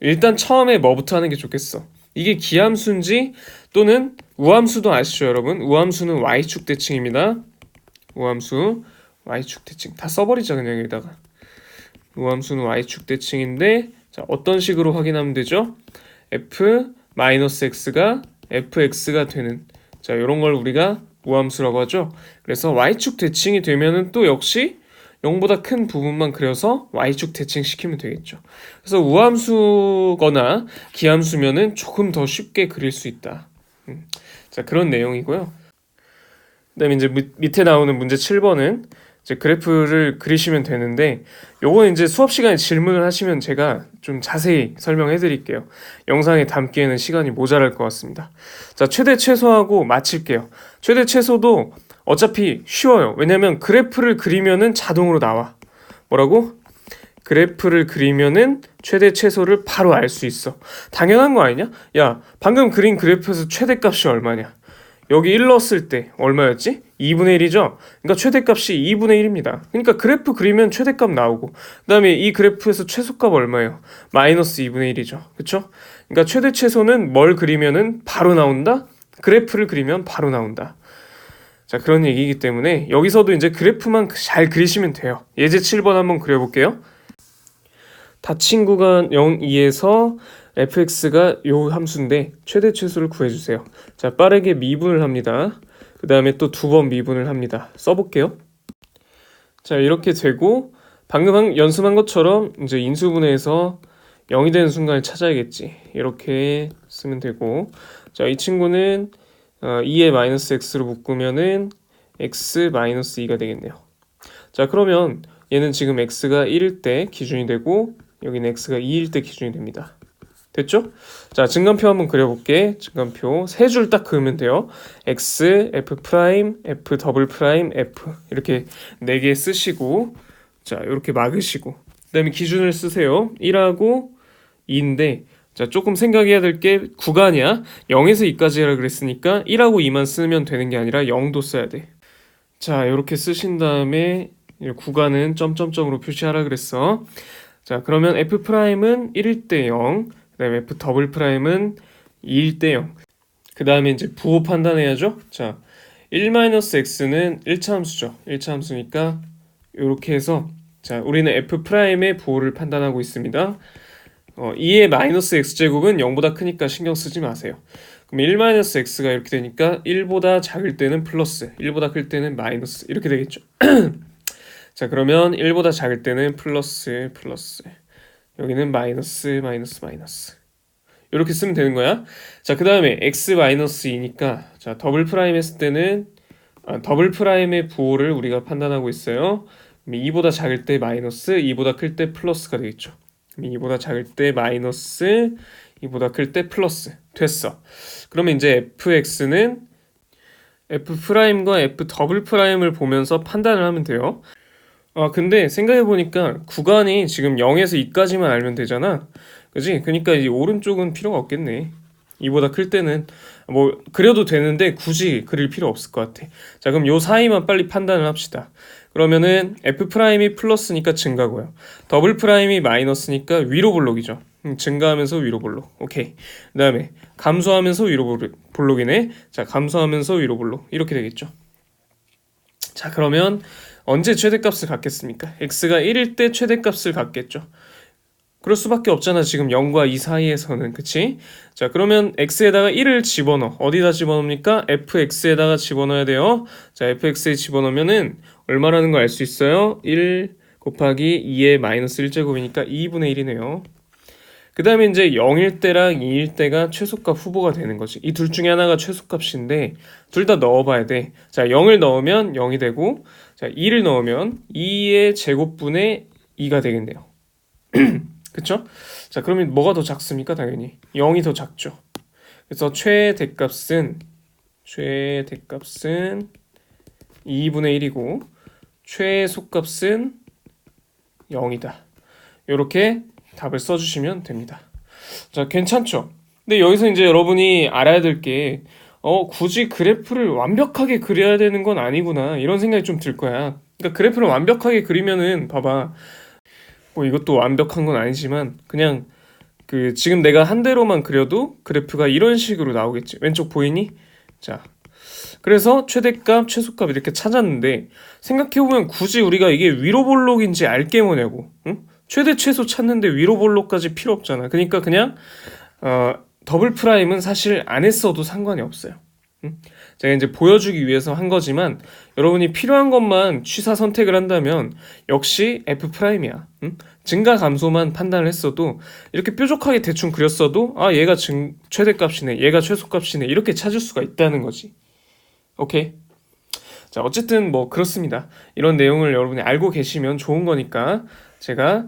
일단 처음에 뭐부터 하는 게 좋겠어. 이게 기함수인지 또는 우함수도 아시죠, 여러분? 우함수는 y축 대칭입니다. 우함수 y축 대칭 다 써버리자 그냥 여기다가. 우함수는 y축 대칭인데 자, 어떤 식으로 확인하면 되죠? f-x가 fx가 되는 자, 이런 걸 우리가 우함수라고 하죠. 그래서 y축 대칭이 되면은 또 역시 0보다 큰 부분만 그려서 y축 대칭 시키면 되겠죠. 그래서 우함수거나 기함수면은 조금 더 쉽게 그릴 수 있다. 자, 그런 내용이고요. 그다음에 이제 밑에 나오는 문제 7번은 이제 그래프를 그리시면 되는데 요거는 이제 수업 시간에 질문을 하시면 제가 좀 자세히 설명해 드릴게요. 영상에 담기에는 시간이 모자랄 것 같습니다. 자, 최대 최소하고 마칠게요. 최대 최소도 어차피 쉬워요. 왜냐면 그래프를 그리면은 자동으로 나와. 뭐라고? 그래프를 그리면은 최대 최소를 바로 알 수 있어. 당연한 거 아니냐? 야, 방금 그린 그래프에서 최대값이 얼마냐? 여기 1 넣었을 때 얼마였지? 2분의 1이죠? 그러니까 최대값이 2분의 1입니다. 그러니까 그래프 그리면 최대값 나오고 그 다음에 이 그래프에서 최소값 얼마예요? 마이너스 2분의 1이죠. 그쵸? 그러니까 최대 최소는 뭘 그리면은 바로 나온다? 그래프를 그리면 바로 나온다. 자, 그런 얘기이기 때문에 여기서도 이제 그래프만 잘 그리시면 돼요. 예제 7번 한번 그려볼게요. 닫힌 구간 0, 2에서 fx가 요 함수인데 최대 최소를 구해주세요. 자, 빠르게 미분을 합니다. 그 다음에 또 2번 미분을 합니다. 써볼게요. 자, 이렇게 되고 방금 연습한 것처럼 이제 인수분해에서 0이 되는 순간을 찾아야겠지. 이렇게 쓰면 되고 자, 이 친구는 2에 마이너스 x로 묶으면은 x 마이너스 2가 되겠네요. 자, 그러면 얘는 지금 x가 1일 때 기준이 되고 여기는 x가 2일 때 기준이 됩니다. 됐죠? 자, 증간표 한번 그려볼게. 증간표 세 줄 딱 그으면 돼요. x, f 프라임, f 더블 프라임, f 이렇게 네 개 쓰시고 자, 이렇게 막으시고 그다음에 기준을 쓰세요. 1하고 2인데 자, 조금 생각해야 될 게 구간이야. 0에서 2까지라 그랬으니까 1하고 2만 쓰면 되는 게 아니라 0도 써야 돼. 자, 이렇게 쓰신 다음에 구간은 점점점으로 표시하라 그랬어. 자, 그러면 f 프라임은 1일 때 0, 그 다음에 f 더블 프라임은 2일 때 0. 그 다음에 이제 부호 판단해야죠. 자, 1-x는 1차 함수죠. 1차 함수니까 이렇게 해서 자, 우리는 f 프라임의 부호를 판단하고 있습니다. 2의 마이너스 x제곱은 0보다 크니까 신경 쓰지 마세요. 그럼 1-x가 이렇게 되니까 1보다 작을 때는 플러스, 1보다 클 때는 마이너스 이렇게 되겠죠. 자, 그러면 1보다 작을 때는 플러스, 플러스. 여기는 마이너스, 마이너스, 마이너스. 이렇게 쓰면 되는 거야. 자, 그 다음에 x-2니까 자, 더블 프라임 했을 때는 더블 프라임의 부호를 우리가 판단하고 있어요. 2보다 작을 때 마이너스, 2보다 클 때 플러스가 되겠죠. 2보다 작을 때 마이너스, 2보다 클 때 플러스. 됐어. 그러면 이제 fx는 f 프라임과 f 더블 프라임을 보면서 판단을 하면 돼요. 근데 생각해보니까 구간이 지금 0에서 2까지만 알면 되잖아. 그지? 그러니까 이 오른쪽은 필요가 없겠네. 2보다 클 때는 뭐 그려도 되는데 굳이 그릴 필요 없을 것 같아. 자, 그럼 요 사이만 빨리 판단을 합시다. 그러면은 f 프라임이 플러스니까 증가고요. 더블 프라임이 마이너스니까 위로 볼록이죠. 증가하면서 위로 볼록. 오케이. 그 다음에 감소하면서 위로 볼록이네. 자, 감소하면서 위로 볼록. 이렇게 되겠죠. 자, 그러면 언제 최대값을 갖겠습니까? x가 1일 때 최대값을 갖겠죠. 그럴 수밖에 없잖아. 지금 0과 2 사이에서는. 그치? 자, 그러면 x에다가 1을 집어넣어. 어디다 집어넣습니까? fx에다가 집어넣어야 돼요. 자, fx에 집어넣으면은 얼마라는 걸 알 수 있어요? 1 곱하기 2의 마이너스 1제곱이니까 2분의 1이네요. 그 다음에 이제 0일 때랑 2일 때가 최소값 후보가 되는 거지. 이 둘 중에 하나가 최소값인데 둘 다 넣어봐야 돼. 자, 0을 넣으면 0이 되고 자, 2를 넣으면 2의 제곱분의 2가 되겠네요. 그쵸? 자, 그러면 뭐가 더 작습니까? 당연히 0이 더 작죠. 그래서 최대값은 2분의 1이고 최소값은 0이다. 이렇게 답을 써주시면 됩니다. 자, 괜찮죠? 근데 여기서 이제 여러분이 알아야 될 게 굳이 그래프를 완벽하게 그려야 되는 건 아니구나 이런 생각이 좀 들 거야. 그러니까 그래프를 완벽하게 그리면은 봐봐. 뭐 이것도 완벽한 건 아니지만 그냥 그 지금 내가 한 대로만 그려도 그래프가 이런 식으로 나오겠지. 왼쪽 보이니? 자, 그래서 최대값, 최소값 이렇게 찾았는데 생각해보면 굳이 우리가 이게 위로 볼록인지 알게 뭐냐고. 응? 최대 최소 찾는데 위로 볼록까지 필요 없잖아. 그러니까 그냥 더블 프라임은 사실 안 했어도 상관이 없어요. 응? 제가 이제 보여주기 위해서 한 거지만 여러분이 필요한 것만 취사 선택을 한다면 역시 f 프라임이야. 응? 증가 감소만 판단을 했어도 이렇게 뾰족하게 대충 그렸어도 얘가 최대값이네, 얘가 최소값이네 이렇게 찾을 수가 있다는 거지. 오케이. 자, 어쨌든 뭐 그렇습니다. 이런 내용을 여러분이 알고 계시면 좋은 거니까 제가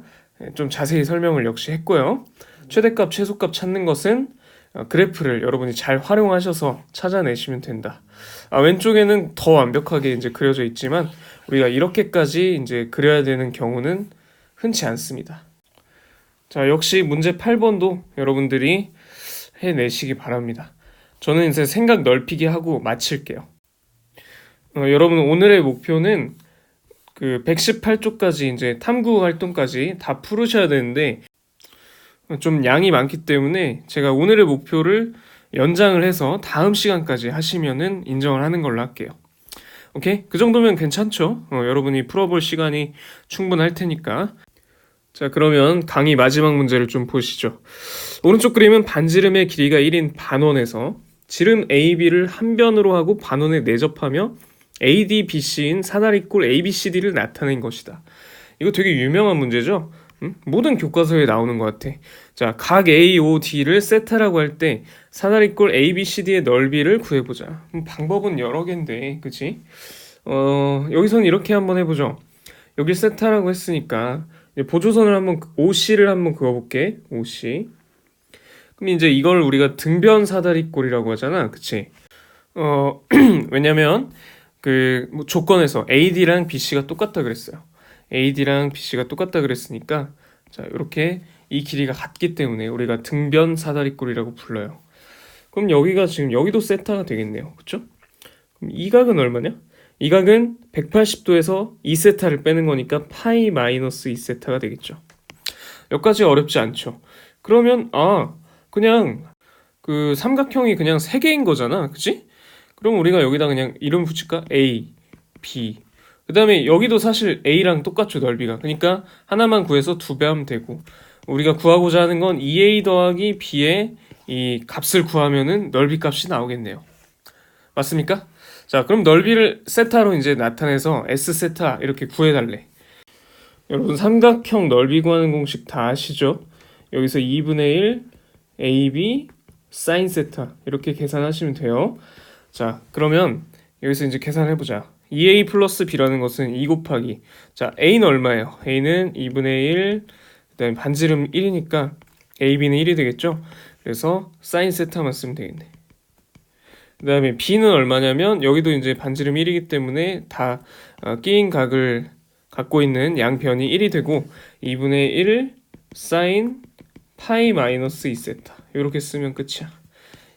좀 자세히 설명을 역시 했고요. 최대값, 최소값 찾는 것은 그래프를 여러분이 잘 활용하셔서 찾아내시면 된다. 왼쪽에는 더 완벽하게 이제 그려져 있지만 우리가 이렇게까지 이제 그려야 되는 경우는 흔치 않습니다. 자, 역시 문제 8번도 여러분들이 해내시기 바랍니다. 저는 이제 생각 넓히게 하고 마칠게요. 여러분 오늘의 목표는 그 118쪽까지 이제 탐구 활동까지 다 풀으셔야 되는데 좀 양이 많기 때문에 제가 오늘의 목표를 연장을 해서 다음 시간까지 하시면은 인정을 하는 걸로 할게요. 오케이? 그 정도면 괜찮죠? 여러분이 풀어볼 시간이 충분할 테니까. 자, 그러면 강의 마지막 문제를 좀 보시죠. 오른쪽 그림은 반지름의 길이가 1인 반원에서 지름 AB를 한 변으로 하고 반원에 내접하며 AD, BC인 사다리꼴 ABCD를 나타낸 것이다. 이거 되게 유명한 문제죠? 모든 교과서에 나오는 것 같아. 자, 각 AOD를 세타라고 할 때 사다리꼴 ABCD의 넓이를 구해보자. 방법은 여러 개인데, 그치? 여기서는 이렇게 한번 해보죠. 여기 세타라고 했으니까 보조선을 한번 OC를 한번 그어볼게. OC. 그럼 이제 이걸 우리가 등변 사다리꼴이라고 하잖아. 그치? 왜냐면 뭐 조건에서 AD랑 BC가 똑같다 그랬어요. AD랑 BC가 똑같다 그랬으니까 자, 이렇게 이 길이가 같기 때문에 우리가 등변 사다리꼴이라고 불러요. 그럼 여기가 지금 여기도 세타가 되겠네요. 그쵸? 그럼 이 각은 얼마냐? 이 각은 180도에서 2세타를 빼는 거니까 파이 마이너스 2세타가 되겠죠. 여기까지 어렵지 않죠. 그러면 그냥 그 삼각형이 그냥 세 개인 거잖아. 그치? 그럼 우리가 여기다 그냥 이름 붙일까? A, B. 그 다음에 여기도 사실 A랑 똑같죠, 넓이가. 그러니까 하나만 구해서 2배 하면 되고, 우리가 구하고자 하는 건 2A 더하기 B의 이 값을 구하면은 넓이 값이 나오겠네요. 맞습니까? 자, 그럼 넓이를 세타로 이제 나타내서 S 세타 이렇게 구해달래. 여러분 삼각형 넓이 구하는 공식 다 아시죠? 여기서 2분의 1 AB 사인 세타 이렇게 계산하시면 돼요. 자, 그러면 여기서 이제 계산해보자. 2A 플러스 B라는 것은 2 곱하기 자, A는 얼마예요? A는 2분의 1 그다음에 반지름 1이니까 AB는 1이 되겠죠? 그래서 사인 세타만 쓰면 되겠네. 그 다음에 B는 얼마냐면 여기도 이제 반지름 1이기 때문에 다 끼인 각을 갖고 있는 양변이 1이 되고 2분의 1 사인 파이 마이너스 2세타 이렇게 쓰면 끝이야.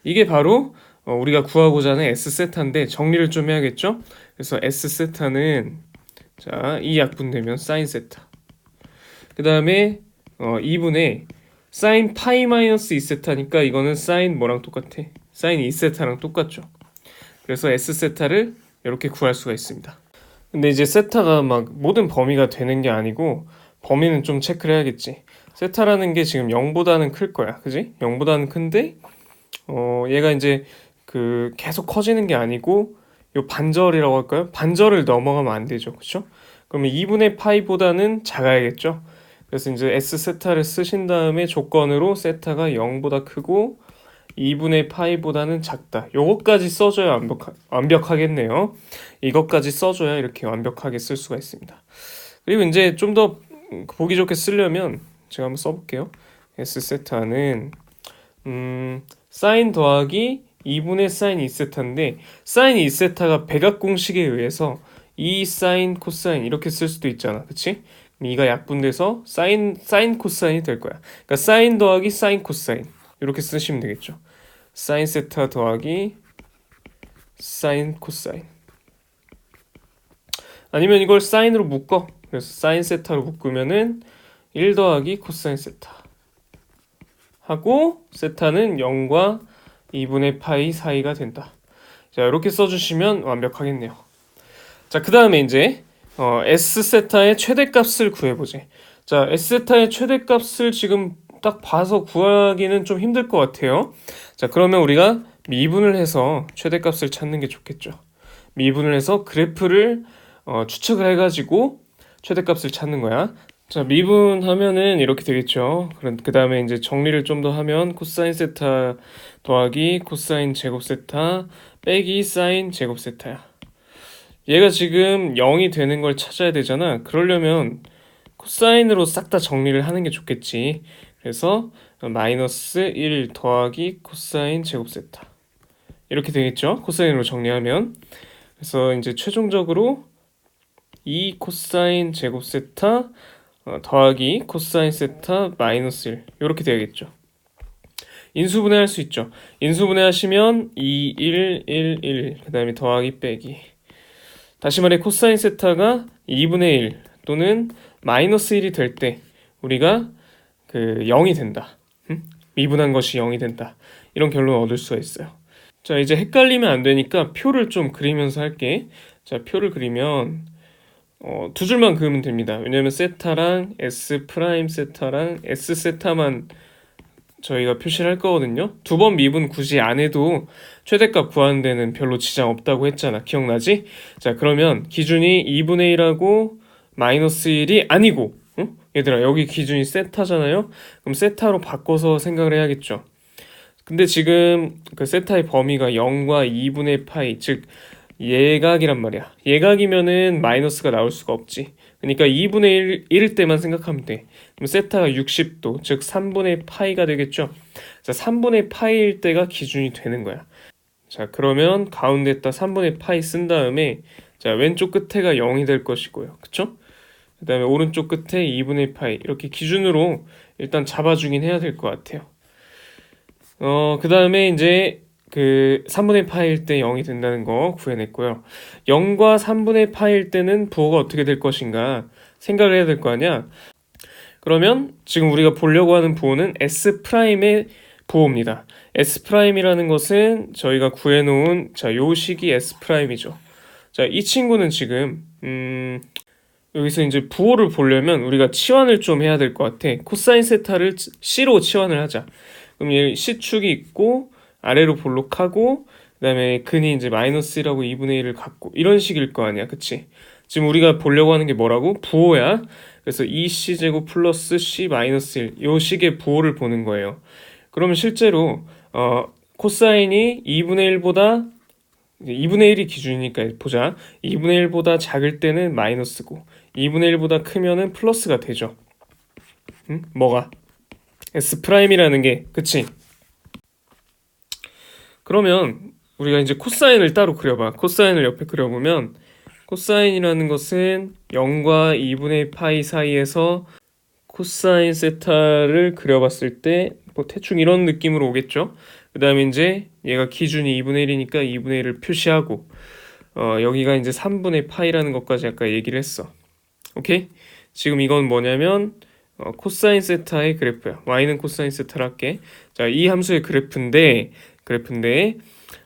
이게 바로 우리가 구하고자 하는 S세타인데 정리를 좀 해야겠죠? 그래서 S세타는 자, 이 약분되면 사인 세타. 그 다음에 2분의 사인 파이 마이너스 2세타니까 이거는 사인 뭐랑 똑같아? 사인 2세타랑 똑같죠. 그래서 S세타를 이렇게 구할 수가 있습니다. 근데 이제 세타가 막 모든 범위가 되는 게 아니고 범위는 좀 체크를 해야겠지. 세타라는 게 지금 0보다는 클 거야. 그지? 0보다는 큰데 얘가 이제 그 계속 커지는 게 아니고 요 반절이라고 할까요? 반절을 넘어가면 안 되죠. 그렇죠? 그러면 2분의 파이보다는 작아야겠죠. 그래서 이제 S 세타를 쓰신 다음에 조건으로 세타가 0보다 크고 2분의 파이보다는 작다. 요것까지 써줘야 완벽하겠네요. 이것까지 써줘야 이렇게 완벽하게 쓸 수가 있습니다. 그리고 이제 좀 더 보기 좋게 쓰려면 제가 한번 써볼게요. S 세타는 사인 더하기 2분의 사인 2세타인데 사인 2세타가 백악 공식에 의해서 2 사인 코사인 이렇게 쓸 수도 있잖아. 그치? 이가 약분돼서 사인 코사인이 될 거야. 그러니까 사인 더하기 사인 코사인 이렇게 쓰시면 되겠죠. 사인 세타 더하기 사인 코사인 아니면 이걸 사인으로 묶어. 그래서 사인 세타로 묶으면은 1 더하기 코사인 세타 하고 세타는 0과 2분의 파이 사이가 된다. 자, 이렇게 써주시면 완벽하겠네요. 자, 그 다음에 이제 S 세타의 최대값을 구해보지. 자, S 세타의 최대값을 지금 딱 봐서 구하기는 좀 힘들 것 같아요. 자, 그러면 우리가 미분을 해서 최대값을 찾는 게 좋겠죠. 미분을 해서 그래프를 추측을 해가지고 최대값을 찾는 거야. 자, 미분하면은 이렇게 되겠죠. 그 다음에 이제 정리를 좀 더 하면 코사인 세타 더하기 코사인 제곱 세타 빼기 사인 제곱 세타야. 얘가 지금 0이 되는 걸 찾아야 되잖아. 그러려면 코사인으로 싹 다 정리를 하는 게 좋겠지. 그래서 마이너스 1 더하기 코사인 제곱 세타 이렇게 되겠죠. 코사인으로 정리하면. 그래서 이제 최종적으로 2 코사인 제곱 세타 더하기 코사인 세타 마이너스 1 이렇게 되겠죠. 인수분해 할 수 있죠. 인수분해 하시면 2, 1, 1, 1 그 다음에 더하기 빼기 다시 말해 코사인 세타가 2분의 1 또는 마이너스 1이 될 때 우리가 그 0이 된다. 미분한 것이 0이 된다. 이런 결론을 얻을 수가 있어요. 자, 이제 헷갈리면 안 되니까 표를 좀 그리면서 할게. 자, 표를 그리면 두 줄만 그으면 됩니다. 왜냐면 세타랑 S 프라임 세타랑 S 세타만 저희가 표시를 할 거거든요. 2번 미분 굳이 안 해도 최대값 구하는 데는 별로 지장 없다고 했잖아. 기억나지? 자, 그러면 기준이 2분의 1하고 마이너스 1이 아니고 얘들아 여기 기준이 세타잖아요. 그럼 세타로 바꿔서 생각을 해야겠죠. 근데 지금 그 세타의 범위가 0과 2분의 파이 즉 예각이란 말이야. 예각이면은 마이너스가 나올 수가 없지. 그러니까 2분의 1일 때만 생각하면 돼. 그럼 세타가 60도, 즉 3분의 파이가 되겠죠. 자, 3분의 파이일 때가 기준이 되는 거야. 자, 그러면 가운데에다 3분의 파이 쓴 다음에 자, 왼쪽 끝에가 0이 될 것이고요. 그쵸? 그 다음에 오른쪽 끝에 2분의 파이 이렇게 기준으로 일단 잡아주긴 해야 될 것 같아요. 그 다음에 이제 그 3분의 파일 때 0이 된다는 거 구해냈고요. 0과 3분의 파일 때는 부호가 어떻게 될 것인가 생각을 해야 될 거 아니야. 그러면 지금 우리가 보려고 하는 부호는 S'의 부호입니다. S'이라는 것은 저희가 구해놓은 자, 요 식이 S'이죠. 자, 이 친구는 지금 여기서 이제 부호를 보려면 우리가 치환을 좀 해야 될 것 같아. 코사인 세타를 C로 치환을 하자. 그럼 얘 C축이 있고 아래로 볼록하고 그다음에 근이 이제 마이너스 1하고 2분의 1을 갖고 이런 식일 거 아니야. 그치? 지금 우리가 보려고 하는 게 뭐라고? 부호야. 그래서 2C제곱 플러스 C 마이너스 1 요 식의 부호를 보는 거예요. 그러면 실제로 코사인이 2분의 1보다 2분의 1이 기준이니까 보자. 2분의 1보다 작을 때는 마이너스고 2분의 1보다 크면은 플러스가 되죠. 응? 뭐가? S'이라는 게 그치? 그러면 우리가 이제 코사인을 따로 그려봐. 코사인을 옆에 그려보면 코사인이라는 것은 0과 2분의 파이 사이에서 코사인 세타를 그려봤을 때 뭐 대충 이런 느낌으로 오겠죠. 그 다음에 이제 얘가 기준이 2분의 1이니까 2분의 1을 표시하고 여기가 이제 3분의 파이라는 것까지 아까 얘기를 했어. 오케이? 지금 이건 뭐냐면 코사인 세타의 그래프야. y는 코사인 세타를 할게. 자, 이 함수의 그래프인데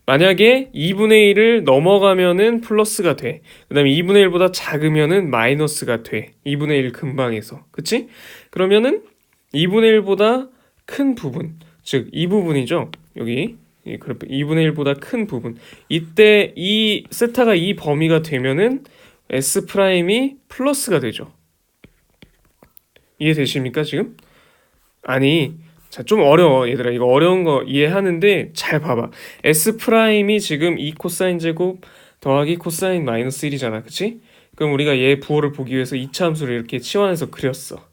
만약에 2분의 1을 넘어가면은 플러스가 돼. 그 다음에 2분의 1보다 작으면은 마이너스가 돼. 2분의 1 근방에서. 그치? 그러면은 2분의 1보다 큰 부분, 즉 이 부분이죠. 여기 이 그래프 2분의 1보다 큰 부분. 이때 이 세타가 이 범위가 되면은 S'이 플러스가 되죠. 이해되십니까 지금? 아니 자, 좀 어려워 얘들아. 이거 어려운 거 이해하는데 잘 봐봐. S'이 지금 2 코사인 제곱 더하기 코사인 마이너스 1이잖아. 그치? 그럼 우리가 얘 부호를 보기 위해서 2차 함수를 이렇게 치환해서 그렸어.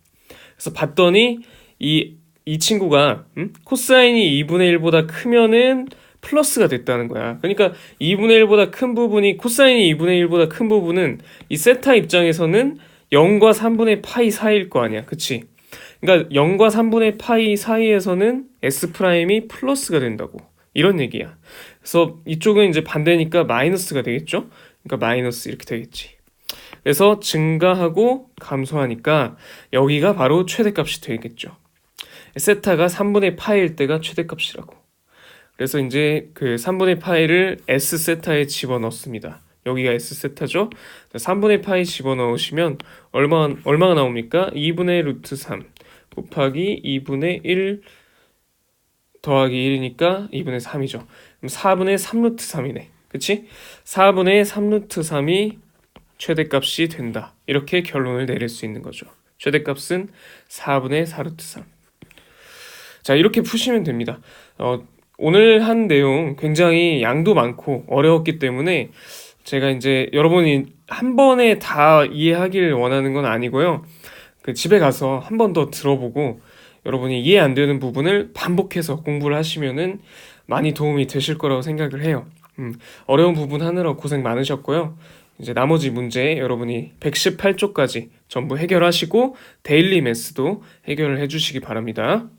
그래서 봤더니 이 친구가 코사인이 2분의 1보다 크면은 플러스가 됐다는 거야. 그러니까 2분의 1보다 큰 부분이 코사인이 2분의 1보다 큰 부분은 이 세타 입장에서는 0과 3분의 파이 사이일 거 아니야. 그치? 그러니까 0과 3분의 파이 사이에서는 S'이 플러스가 된다고. 이런 얘기야. 그래서 이쪽은 이제 반대니까 마이너스가 되겠죠? 그러니까 마이너스 이렇게 되겠지. 그래서 증가하고 감소하니까 여기가 바로 최대값이 되겠죠. 세타가 3분의 파이일 때가 최대값이라고. 그래서 이제 그 3분의 파이를 S세타에 집어넣습니다. 여기가 S세타죠? 3분의 파이 집어넣으시면 얼마가 나옵니까? 2분의 루트 3 곱하기 2분의 1 더하기 1이니까 2분의 3이죠. 그럼 4분의 3루트 3이네. 그치? 4분의 3루트 3이 최대값이 된다. 이렇게 결론을 내릴 수 있는 거죠. 최대값은 4분의 4루트 3. 자, 이렇게 푸시면 됩니다. 오늘 한 내용 굉장히 양도 많고 어려웠기 때문에 제가 이제 여러분이 한 번에 다 이해하길 원하는 건 아니고요. 그 집에 가서 한 번 더 들어보고 여러분이 이해 안 되는 부분을 반복해서 공부를 하시면은 많이 도움이 되실 거라고 생각을 해요. 어려운 부분 하느라 고생 많으셨고요. 이제 나머지 문제 여러분이 118쪽까지 전부 해결하시고 데일리 매스도 해결을 해주시기 바랍니다.